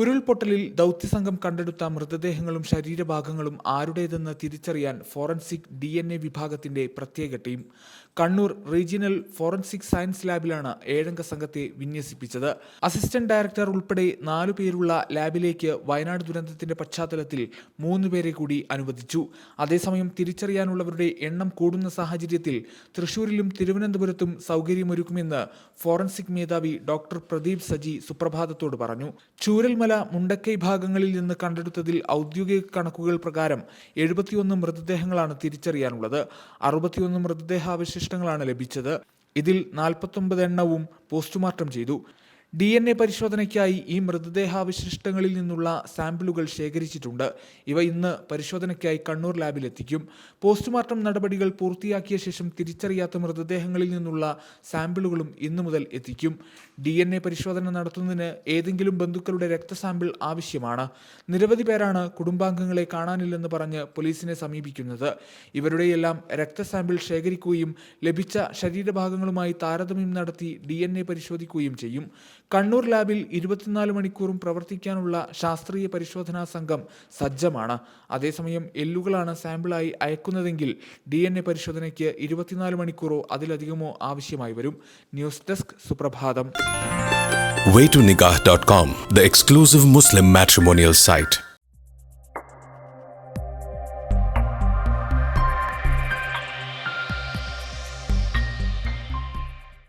ഉരുൾപൊട്ടലിൽ ദൗത്യസംഘം കണ്ടെടുത്ത മൃതദേഹങ്ങളും ശരീരഭാഗങ്ങളും ആരുടേതെന്ന് തിരിച്ചറിയാൻ ഫോറൻസിക് DNA വിഭാഗത്തിന്റെ പ്രത്യേക team Kannur regional forensic science ലാബിലാണ് 7-അംഗ സംഘത്തെ വിന്യസിപ്പിച്ചത്. അസിസ്റ്റന്റ് ഡയറക്ടർ ഉൾപ്പെടെ 4 പേരുള്ള ലാബിലേക്ക് വയനാട് ദുരന്തത്തിന്റെ പശ്ചാത്തലത്തിൽ 3 പേരെ കൂടി അനുവദിച്ചു. അതേസമയം തിരിച്ചറിയാനുള്ളവരുടെ എണ്ണം കൂടുന്ന സാഹചര്യത്തിൽ തൃശൂരിലും തിരുവനന്തപുരത്തും സൗകര്യമൊരുക്കുമെന്ന് ഫോറൻസിക് മേധാവി ഡോക്ടർ പ്രദീപ് സജി സുപ്രഭാതത്തോട് പറഞ്ഞു. ചൂരൽമല മുണ്ടക്കൈ ഭാഗങ്ങളിൽ നിന്ന് കണ്ടെടുത്തതിൽ ഔദ്യോഗിക കണക്കുകൾ പ്രകാരം 71 മൃതദേഹങ്ങളാണ് തിരിച്ചറിയാനുള്ളത്. 61 മൃതദേഹാവശിഷ്ടങ്ങളാണ് ലഭിച്ചത്. ഇതിൽ 49 എണ്ണവും പോസ്റ്റ്മോർട്ടം ചെയ്തു. DNA പരിശോധനയ്ക്കായി ഈ മൃതദേഹാവശിഷ്ടങ്ങളിൽ നിന്നുള്ള സാമ്പിളുകൾ ശേഖരിച്ചിട്ടുണ്ട്. ഇവ ഇന്ന് പരിശോധനയ്ക്കായി കണ്ണൂർ ലാബിലെത്തിക്കും. പോസ്റ്റ്മോർട്ടം നടപടികൾ പൂർത്തിയാക്കിയ ശേഷം തിരിച്ചറിയാത്ത മൃതദേഹങ്ങളിൽ നിന്നുള്ള സാമ്പിളുകളും ഇന്നു മുതൽ എത്തിക്കും. DNA പരിശോധന നടത്തുന്നതിന് ഏതെങ്കിലും ബന്ധുക്കളുടെ രക്തസാമ്പിൾ ആവശ്യമാണ്. നിരവധി പേരാണ് കുടുംബാംഗങ്ങളെ കാണാനില്ലെന്ന് പറഞ്ഞ് പോലീസിനെ സമീപിക്കുന്നത്. ഇവരുടെയെല്ലാം രക്തസാമ്പിൾ ശേഖരിക്കുകയും ലഭിച്ച ശരീരഭാഗങ്ങളുമായി താരതമ്യം നടത്തി DNA പരിശോധിക്കുകയും ചെയ്യും. കണ്ണൂർ ലാബിൽ 24 മണിക്കൂറും പ്രവർത്തിക്കാനുള്ള ശാസ്ത്രീയ പരിശോധനാ സംഘം സജ്ജമാണ്. അതേസമയം എല്ലുകളാണ് സാമ്പിളായി അയക്കുന്നതെങ്കിൽ DNA പരിശോധനയ്ക്ക് 24 മണിക്കൂറോ അതിലധികമോ ആവശ്യമായി വരും. ന്യൂസ് ഡെസ്ക് സുപ്രഭാതം. Way2Nikah.com, the exclusive Muslim matrimonial site.